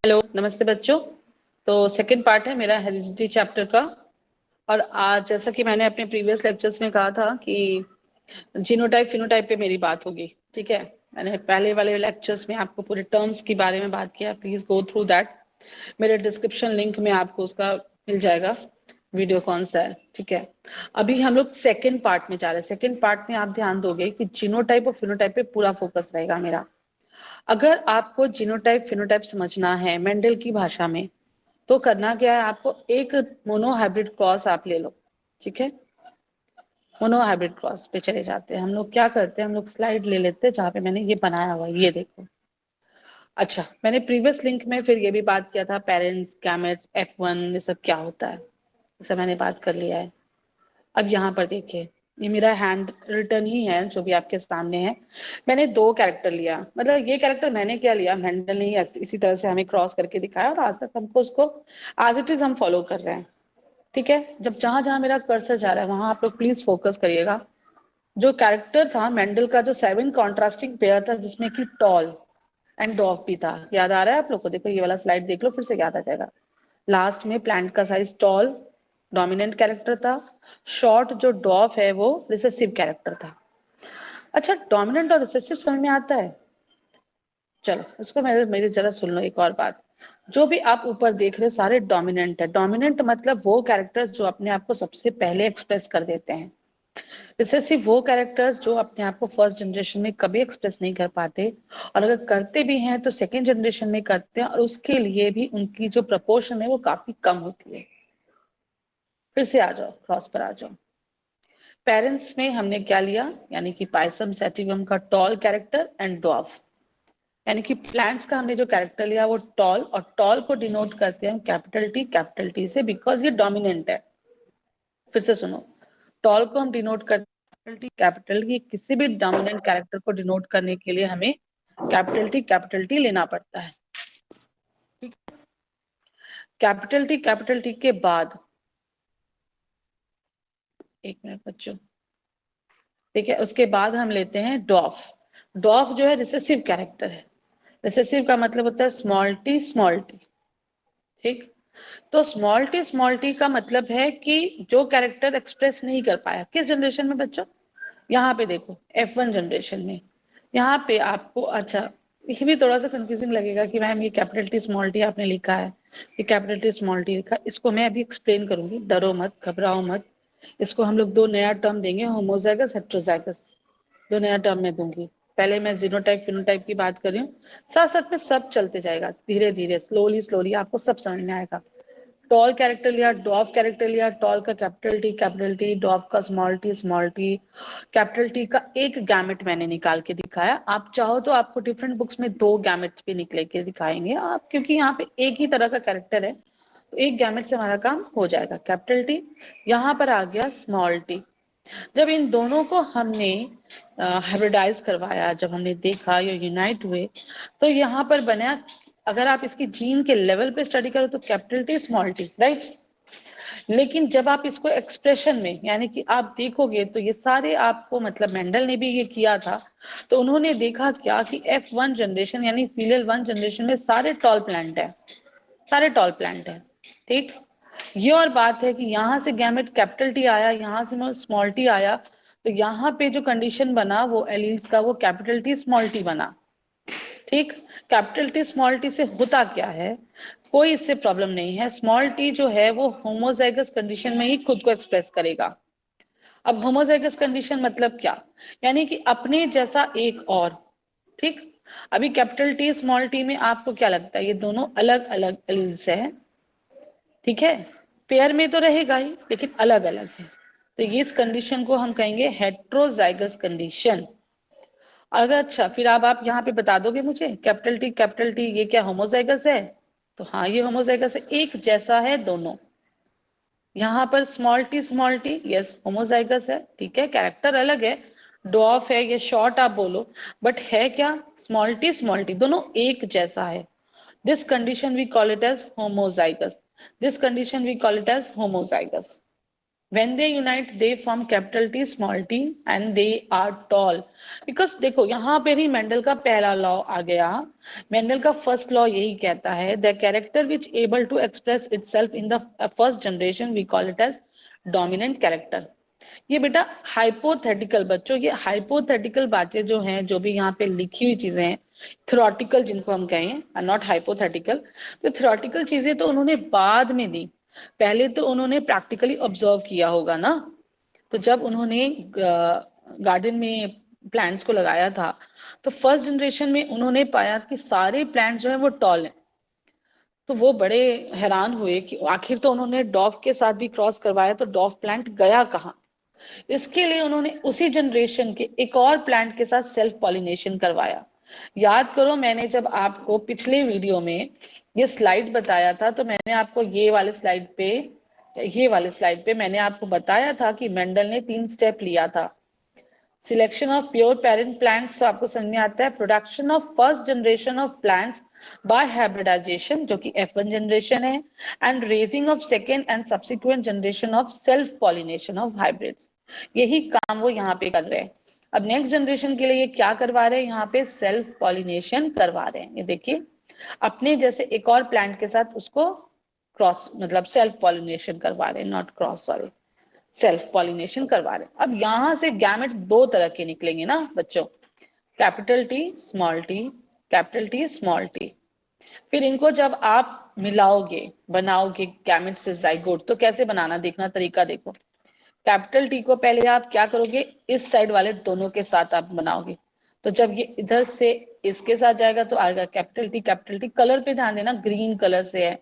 Hello, नमस्ते बच्चों। तो सेकंड पार्ट है मेरा हेरिडिटी चैप्टर का। और आज जैसा कि मैंने अपने प्रीवियस लेक्चर्स में कहा था कि जीनोटाइप फिनोटाइप पे मेरी बात होगी। ठीक है, मैंने पहले वाले लेक्चर्स में आपको पूरे टर्म्स के बारे में बात किया। Please go through that. मेरे डिस्क्रिप्शन लिंक में आपको उसका मिल जाएगा वीडियो कौन सा है। ठीक है, अभी हम लोग सेकेंड पार्ट में जा रहे हैं। सेकेंड पार्ट में आप ध्यान दोगे कि जीनोटाइप और फिनोटाइप पे पूरा फोकस रहेगा मेरा। अगर आपको जीनोटाइप फिनोटाइप समझना है मेंडल की भाषा में, तो करना क्या है, आपको एक मोनोहाइब्रिड क्रॉस आप ले लो। ठीक है, मोनोहाइब्रिड क्रॉस पे चले जाते हैं। हम लोग क्या करते हैं, हम लोग स्लाइड ले लेते हैं जहां पे मैंने ये बनाया हुआ है, ये देखो। अच्छा, मैंने प्रीवियस लिंक में फिर ये भी बात किया था, पेरेंट्स, गैमेट्स, F1 ये सब क्या होता है, ये सब मैंने बात कर लिया है। अब यहाँ पर देखिए, ये मेरा हैंड रिटन ही है जो भी आपके सामने है। मैंने दो कैरेक्टर लिया, मतलब ये कैरेक्टर मैंने क्या लिया, मेंडल ने ही इसी तरह से हमें क्रॉस करके दिखाया और आज तक हमको उसको एज इट इज हम फॉलो कर रहे हैं। ठीक है, जब जहां जहां मेरा कर्सर जा रहा है वहां आप लोग प्लीज फोकस करिएगा। जो कैरेक्टर था मेंडल का, जो 7 कॉन्ट्रास्टिंग पेयर था, जिसमें कि टॉल एंड डॉफ भी था, याद आ रहा है आप लोग को? देखो ये वाला स्लाइड देख लो, फिर से याद आ जाएगा। लास्ट में प्लांट का साइज टॉल डोमिनेंट कैरेक्टर था, शॉर्ट जो डॉफ है वो रिसेसिव कैरेक्टर था। अच्छा, डोमिनेंट और रिसेसिव समझ में आता है? चलो इसको मेरे मेरी जरा सुन लो एक और बात। जो भी आप ऊपर देख रहे सारे डोमिनेंट है। डोमिनेंट मतलब वो कैरेक्टर्स जो अपने आप को सबसे पहले एक्सप्रेस कर देते हैं। रिसेसिव वो कैरेक्टर्स जो अपने आप को फर्स्ट जनरेशन में कभी एक्सप्रेस नहीं कर पाते, और अगर करते भी हैं तो सेकेंड जनरेशन में करते हैं, और उसके लिए भी उनकी जो प्रपोर्शन है वो काफी कम होती है। फिर से आ जाओ, क्रॉस पर आ जाओ। पेरेंट्स में हमने क्या लिया, यानी कि पाइसम सैटिवम का टॉल कैरेक्टर एंड डॉफ। यानी कि प्लांट्स का हमने जो कैरेक्टर लिया वो टॉल, और टॉल को डिनोट करते हैं कैपिटल टी से, बिकॉज ये डोमिनेंट है। फिर से सुनो, टॉल को हम डिनोट करते हैं कैपिटल टी। किसी भी डोमिनेंट कैरेक्टर को डिनोट करने के लिए हमें कैपिटल टी लेना पड़ता है। ठीक, कैपिटल टी के बाद, एक मिनट बच्चों, ठीक है, उसके बाद हम लेते हैं डॉफ। डॉफ जो है रिसेसिव कैरेक्टर है। रिसेसिव का मतलब होता है स्मॉल टी स्मॉल टी। ठीक, तो स्मॉल टी का मतलब है कि जो कैरेक्टर एक्सप्रेस नहीं कर पाया किस जनरेशन में बच्चों, यहाँ पे देखो F1 जनरेशन में। यहाँ पे आपको, अच्छा ये भी थोड़ा सा कंफ्यूजिंग लगेगा कि मैम ये कैपिटल टी स्मॉल टी आपने लिखा है, ये कैपिटल टी स्मॉल टी लिखा, इसको मैं अभी एक्सप्लेन करूंगी, डरो मत, घबराओ मत। इसको हम लोग दो नया टर्म देंगे, होमोजाइगस हेट्रोजाइगस, दो नया टर्म में दूंगी। पहले मैं जीनोटाइप फिनोटाइप की बात कर रही हूँ, साथ साथ में सब चलते जाएगा, धीरे धीरे स्लोली स्लोली आपको सब समझ में आएगा। टॉल कैरेक्टर लिया, डॉफ कैरेक्टर लिया, टॉल का कैपिटल टी, डॉफ का स्मॉल टी। कैपिटल टी का एक गैमेट मैंने निकाल के दिखाया। आप चाहो तो आपको डिफरेंट बुक्स में दो गैमेट्स भी निकले के दिखाएंगे आप, क्योंकि यहाँ पे एक ही तरह का कैरेक्टर है, तो एक गैमेट से हमारा काम हो जाएगा। कैपिटल टी, यहाँ पर आ गया स्मॉल टी। जब इन दोनों को हमने हाइब्रिडाइज करवाया, जब हमने देखा ये यूनाइट हुए, तो यहाँ पर बना, अगर आप इसकी जीन के लेवल पे स्टडी करो तो capital T small T, right. लेकिन जब आप इसको एक्सप्रेशन में, यानी कि आप देखोगे तो ये सारे आपको, मतलब मेंडल ने भी ये किया था, तो उन्होंने देखा क्या कि F1 जनरेशन यानी फीलियल 1 जनरेशन में सारे टॉल प्लांट है, सारे टॉल प्लांट है। ठीक, ये और बात है कि यहाँ से गैमेट कैपिटल टी आया, यहाँ से स्मॉल टी आया, तो यहाँ पे जो कंडीशन बना वो एलील्स का, वो कैपिटल टी स्मॉल टी बना। ठीक, कैपिटल टी स्मॉल टी से होता क्या है, कोई इससे प्रॉब्लम नहीं है। स्मॉल टी जो है वो होमोजाइगस कंडीशन में ही खुद को एक्सप्रेस करेगा। अब होमोजाइगस कंडीशन मतलब क्या, यानी कि अपने जैसा एक और। ठीक, अभी कैपिटल टी स्मॉल टी में आपको क्या लगता है, ये दोनों अलग अलग एलील्स है। ठीक है, पेयर में तो रहेगा ही लेकिन अलग अलग है, तो ये इस कंडीशन को हम कहेंगे हेट्रोजाइगस कंडीशन। अगर अच्छा, फिर अब आप यहाँ पे बता दोगे मुझे कैपिटल टी ये क्या होमोजाइगस है? तो हाँ ये होमोजाइगस है, एक जैसा है दोनों। यहाँ पर स्मॉल टी यस होमोजाइगस है, ठीक है, कैरेक्टर अलग है, डॉफ है, ये शॉर्ट आप बोलो, बट है क्या, स्मॉल टी दोनों एक जैसा है। This condition we call it as homozygous, this condition we call it as homozygous. When they unite, they form capital T, small t, and they are tall. Because देखो यहाँ पे ही Mendel का पहला law आ गया. मेंडल का first law यही कहता है, the character which able to express itself in the first generation we call it as dominant character. ये बेटा हाइपोथेटिकल बच्चों, ये हाइपोथेटिकल बातें जो हैं, जो भी यहाँ पे लिखी हुई चीजें हैं, थ्योरेटिकल जिनको हम कहें, नॉट हाइपोथेटिकल, तो थ्योरेटिकल चीजें तो उन्होंने बाद में दी. पहले तो उन्होंने प्रैक्टिकली ऑब्जर्व किया होगा ना. तो जब उन्होंने गार्डन में प्लांट्स को लगाया था, तो फर्स्ट जनरेशन में उन्होंने पाया कि सारे प्लांट्स जो है वो टॉल हैं. तो वो बड़े हैरान हुए कि आखिर तो उन्होंने डॉफ के साथ भी क्रॉस करवाया, तो डॉफ प्लांट गया कहाँ. इसके लिए उन्होंने उसी जनरेशन के एक और प्लांट के साथ सेल्फ पॉलिनेशन करवाया. याद करो, मैंने जब आपको पिछले वीडियो में ये स्लाइड बताया था, तो मैंने आपको ये वाले स्लाइड पे मैंने आपको बताया था कि मेंडल ने 3 स्टेप लिया था. Selection of pure parent plants, तो आपको समझ में आता है. Production of first generation of plants by hybridization, जो कि F1 जनरेशन है. And raising of second and subsequent generation of self pollination of hybrids. यही काम वो यहाँ पे कर रहे हैं. अब नेक्स्ट जनरेशन के लिए ये क्या करवा रहे हैं, यहाँ पे सेल्फ पॉलिनेशन करवा रहे हैं. ये देखिए, अपने जैसे एक और प्लांट के साथ उसको क्रॉस, मतलब सेल्फ पॉलिनेशन करवा रहे हैं, not cross, sorry, self pollination करवा रहे हैं. अब यहां से गैमेट्स 2 तरह के निकलेंगे ना बच्चों, capital T small T, capital T small T. फिर इनको जब आप मिलाओगे, बनाओगे गैमेट से जाइगोट, तो कैसे बनाना, देखना तरीका देखो. कैपिटल टी को पहले आप क्या करोगे, इस साइड वाले दोनों के साथ आप बनाओगे. तो जब ये इधर से इसके साथ जाएगा तो आएगा capital T. Capital T colour पे ध्यान देना, ग्रीन कलर से है.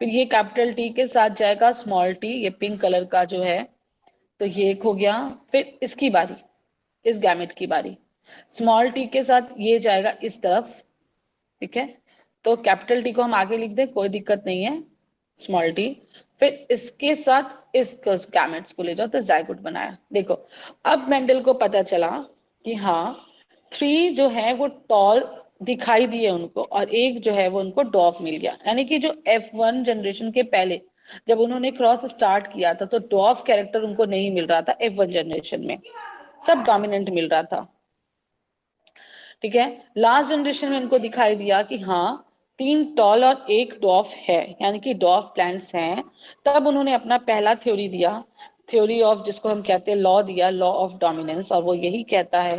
फिर ये कैपिटल टी के साथ जाएगा स्मॉल टी, ये पिंक कलर का जो है. तो ये एक हो गया. फिर इसकी बारी, इस गैमेट की बारी, स्मॉल टी के साथ ये जाएगा इस तरफ. ठीक है, तो कैपिटल टी को हम आगे लिख दें, कोई दिक्कत नहीं है, स्मॉल टी. फिर इसके साथ इस गैमेट्स को ले जाओ, तो जाइगोट बनाया. देखो, अब मेंडल को पता चला कि हाँ, 3 जो है वो टॉल दिखाई दिए उनको, और एक जो है वो उनको डॉफ मिल गया. यानी कि जो F1 जनरेशन के पहले जब उन्होंने क्रॉस स्टार्ट किया था, तो डॉफ कैरेक्टर उनको नहीं मिल रहा था. F1 जनरेशन में सब डोमिनेंट मिल रहा था. ठीक है, लास्ट जनरेशन में इनको दिखाई दिया कि हाँ, 3 टॉल और 1 डॉफ है, यानी कि डॉफ प्लांट्स हैं. तब उन्होंने अपना पहला थ्योरी दिया, थ्योरी ऑफ, जिसको हम कहते हैं लॉ दिया, लॉ ऑफ डोमिनेंस. और वो यही कहता है,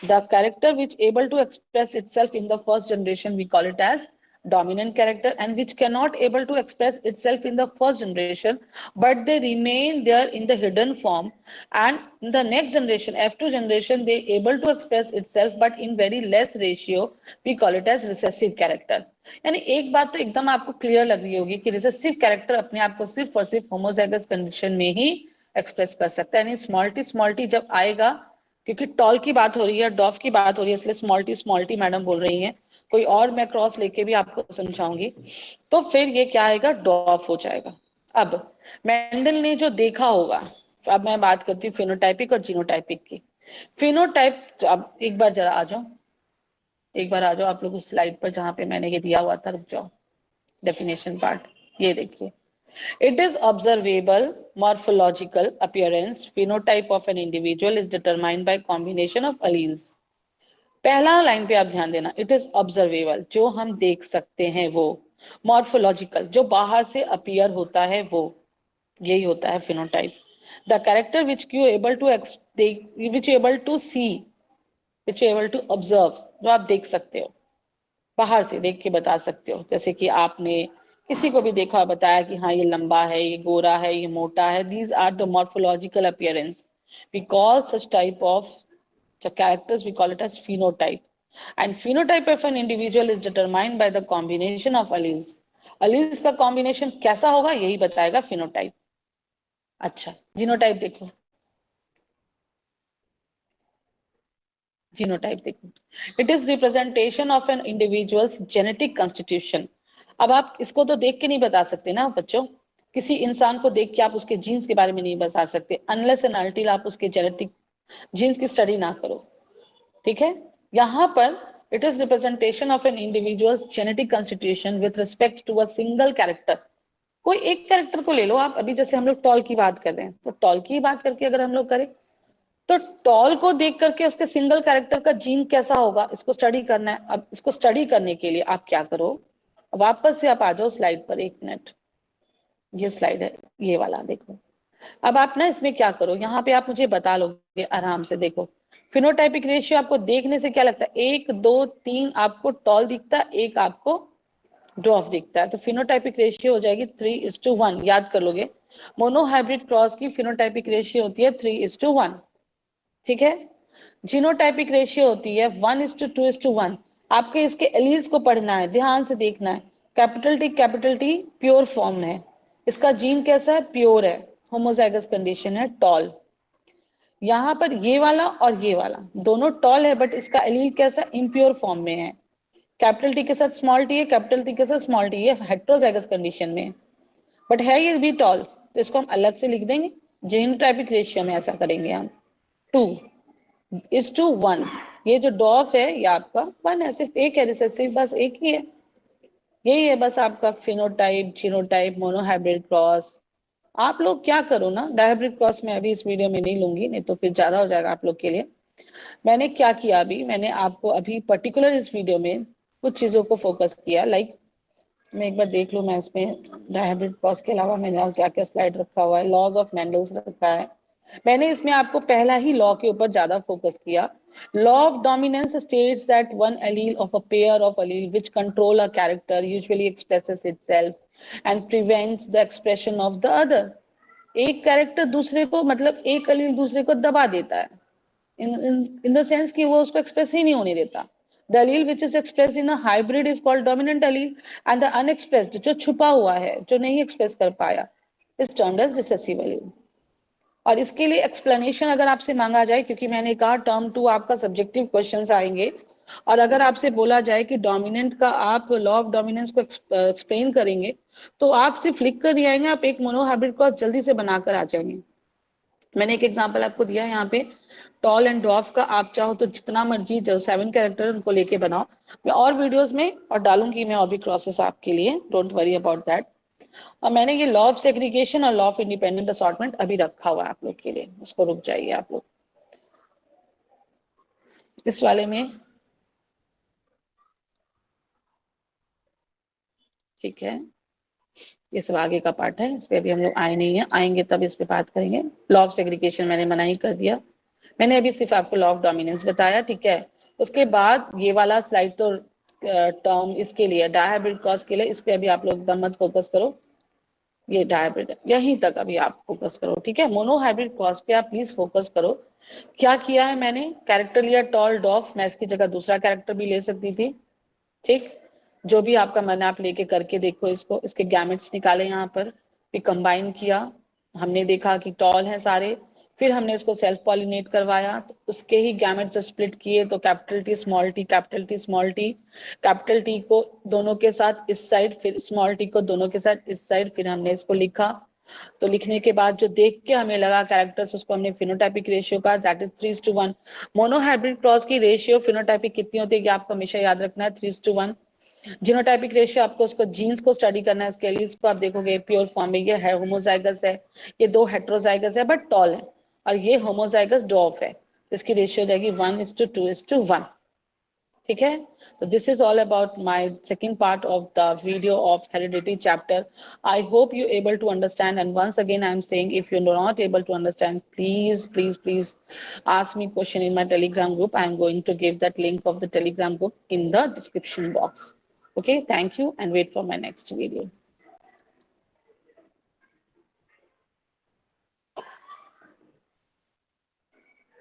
the character which able to express itself in the first generation we call it as dominant character, and which cannot able to express itself in the first generation, but they remain there in the hidden form, and in the next generation, F2 generation, they able to express itself but in very less ratio, we call it as recessive character. यानी एक बात तो एकदम आपको clear लग रही होगी कि रिसेसिव कैरेक्टर अपने आप को सिर्फ और सिर्फ होमोजाइगस कंडीशन में ही एक्सप्रेस कर सकता है. यानी स्मॉल टी जब आएगा, क्योंकि टॉल की बात हो रही है, डॉफ की बात हो रही है, इसलिए स्मॉल टी मैडम बोल रही हैं. कोई और मैं क्रॉस लेके भी आपको समझाऊंगी. तो फिर ये क्या आएगा, डॉफ हो जाएगा. अब मेंडल ने जो देखा होगा, अब मैं बात करती हूँ फिनोटाइपिक और जीनोटाइपिक की. फिनोटाइप, अब एक बार जरा आ जाओ, एक बार आ जाओ आप लोग उस स्लाइड पर जहां पे मैंने ये दिया हुआ था, रुक जाओ, डेफिनेशन पार्ट, ये देखिए. It is observable morphological appearance phenotype of an individual is determined by combination of alleles. पहला लाइन पे आप ध्यान देना, इट इज ऑब्जर्वेबल, जो हम देख सकते हैं वो. मॉर्फोलॉजिकल, जो बाहर से अपीयर होता है वो, यही होता है phenotype. The character which you able to which able to see, which able to observe, जो आप देख सकते हो, बाहर से देख के बता सकते हो. जैसे कि आपने किसी को भी देखा, बताया कि हाँ ये लंबा है, ये गोरा है, ये मोटा है. These are the morphological appearance. We call such type of characters, we call it as phenotype. And phenotype of an individual is determined by the combination of alleles. alleles का combination कैसा होगा, यही बताएगा phenotype. अच्छा, genotype देखो, genotype देखो, it is representation of an individual's genetic constitution. अब आप इसको तो देख के नहीं बता सकते ना बच्चों, किसी इंसान को देख के आप उसके जीन्स के बारे में नहीं बता सकते, अनलेस एंड अनटिल आप उसके जेनेटिक जीन्स की स्टडी ना करो. ठीक है, यहाँ पर it is representation of an individual genetic constitution with respect to a single character. कोई एक कैरेक्टर को ले लो आप, अभी जैसे हम लोग टॉल की बात कर रहे हैं, तो टॉल की बात करके अगर हम लोग करें, तो टॉल को देख करके उसके सिंगल कैरेक्टर का जीन कैसा होगा, इसको स्टडी करना है। अब इसको स्टडी करने के लिए आप क्या करो, वापस से आप आ जाओ स्लाइड पर, 1 मिनट, ये स्लाइड है, ये वाला देखो। अब आप ना इसमें क्या करो, यहाँ पे आप मुझे बता लोगे आराम से, देखो फिनोटाइपिक रेशियो आपको देखने से क्या लगता है, 1 2 3 आपको टॉल दिखता है, एक आपको ड्वार्फ दिखता है, तो फिनोटाइपिक रेशियो हो जाएगी 3:1, याद कर लोगे। मोनोहाइब्रिड क्रॉस की फिनोटाइपिक रेशियो होती है 3:1, ठीक है। जीनोटाइपिक रेशियो होती है 1:2:1। आपके इसके एलील्स को पढ़ना है, ध्यान से देखना है। कैपिटल टी प्योर फॉर्म में है, इसका जीन कैसा है, प्योर है, होमोजाइगस कंडीशन है, टॉल। यहाँ पर ये वाला और ये वाला दोनों टॉल है, बट इसका एलील कैसा, इम्प्योर फॉर्म में है। कैपिटल टी के साथ स्मॉल टी है, कैपिटल टी के साथ स्मॉल टी, ये हेट्रोजाइगस कंडीशन में, बट है ये भी टॉल, तो इसको हम अलग से लिख देंगे। जीनोटाइपिक रेशियो में ऐसा करेंगे हम, 2:1। ये जो डॉफ है ये आपका 1 है, सिर्फ एक है, रिसेसिव बस एक ही है, यही है बस आपका फिनोटाइप, जीनोटाइप, मोनोहाइब्रिड क्रॉस। आप लोग क्या करो ना, डायहाइब्रिड क्रॉस में अभी इस वीडियो में नहीं लूंगी, नहीं तो फिर ज्यादा हो जाएगा आप लोग के लिए। मैंने क्या किया, अभी मैंने आपको अभी पर्टिकुलर इस वीडियो में कुछ चीजों को फोकस किया, लाइक मैं एक बार देख लूं, मैं इसमें डायहाइब्रिड क्रॉस के अलावा मैंने और क्या क्या स्लाइड रखा हुआ है, लॉज ऑफ मैंडल्स रखा है। मैंने इसमें आपको पहला ही लॉ के ऊपर ज्यादा फोकस किया। Law of dominance states that one allele of a pair of allele which control a character usually expresses itself and prevents the expression of the other. एक कैरेक्टर दूसरे को, मतलब एक एलील दूसरे को दबा देता है, in the sense कि वो उसको एक्सप्रेस ही नहीं होने देता। The allele which is expressed in a hybrid is called dominant allele, and the unexpressed, जो छुपा हुआ है, जो नहीं एक्सप्रेस कर पाया, is termed as recessive allele। और इसके लिए एक्सप्लेनेशन अगर आपसे मांगा जाए, क्योंकि मैंने कहा टर्म 2 आपका सब्जेक्टिव क्वेश्चंस आएंगे, और अगर आपसे बोला जाए कि डोमिनेंट का आप लॉ ऑफ डोमिनेंस को एक्सप्लेन करेंगे, तो आप सिर्फ लिख कर नहीं आएंगे, आप एक मोनोहाइब्रिड को जल्दी से बनाकर आ जाएंगे। मैंने एक एग्जांपल आपको दिया है यहाँ पे, टॉल एंड ड्वार्फ का। आप चाहो तो जितना मर्जी जो 7 कैरेक्टर उनको लेके बनाओ, मैं और वीडियोस में और डालूंगी मैं और भी क्रॉसेस आपके लिए, डोंट वरी अबाउट दैट। और मैंने ये लॉ ऑफ सेग्रीगेशन और लॉ ऑफ इंडिपेंडेंट असॉर्टमेंट अभी रखा हुआ है आप लोग के लिए, इसको रुक जाइए आप लोग इस वाले में, ठीक है। ये सब आगे का पार्ट है, इस पे अभी हम लोग आए नहीं है, आएंगे तब इस पे बात करेंगे। लॉ ऑफ सेग्रीगेशन मैंने मना ही कर दिया, मैंने अभी सिर्फ आपको लॉ ऑफ डोमिनेंस बताया, ठीक है। उसके बाद ये वाला स्लाइड तो टर्म इसके लिए डायहाइब्रिड क्रॉस के लिए, इस पे अभी आप लोग एकदम मत फोकस करो, ये डायहाइब्रिड यहीं तक अभी आप फोकस करो, ठीक है। मोनोहाइब्रिड क्रॉस पे आप प्लीज फोकस करो। क्या किया है मैंने, कैरेक्टर लिया टॉल डॉफ, मैं इसकी जगह दूसरा कैरेक्टर भी ले सकती थी, ठीक। जो भी आपका मन है आप लेके करके देखो इसको, इसके गैमेट्स निकाले यहाँ पर, फिर कंबाइन किया, हमने देखा कि टॉल है सारे, फिर हमने इसको सेल्फ पॉलिनेट करवाया, तो उसके ही गैमेट जब स्प्लिट किए तो capital T small T, capital T small T, capital T को दोनों के साथ इस साइड, फिर स्मॉल टी को दोनों के साथ इस साइड, फिर हमने इसको लिखा। तो लिखने के बाद जो देख के हमें लगा कैरेक्टर्स, उसको हमने फिनोटाइपिक रेशियो का, दैट इज 3:1। मोनोहाइब्रिड क्रॉस की रेशियो फिनोटाइपिक कितनी होती है ये आपको हमेशा याद रखना है, 3:1। जीनोटाइपिक रेशियो आपको उसको जीन्स को स्टडी करना है, इसके लिए इसको आप देखोगे प्योर फॉर्म में ये है, होमोजाइगस है, ये दो हेट्रोजाइगस है बट टॉल है, और ये होमोजाइगस डॉफ है, तो इसकी रेशियो जाएगी 1:2:1, ठीक है। तो this is all about my second part of the video of heredity chapter. I hope you able to understand, and once again I am saying, if you are not able to understand, please please please ask me question in my telegram group. I am going to give that link of the telegram group in the description box. Okay, thank you and wait for my next video.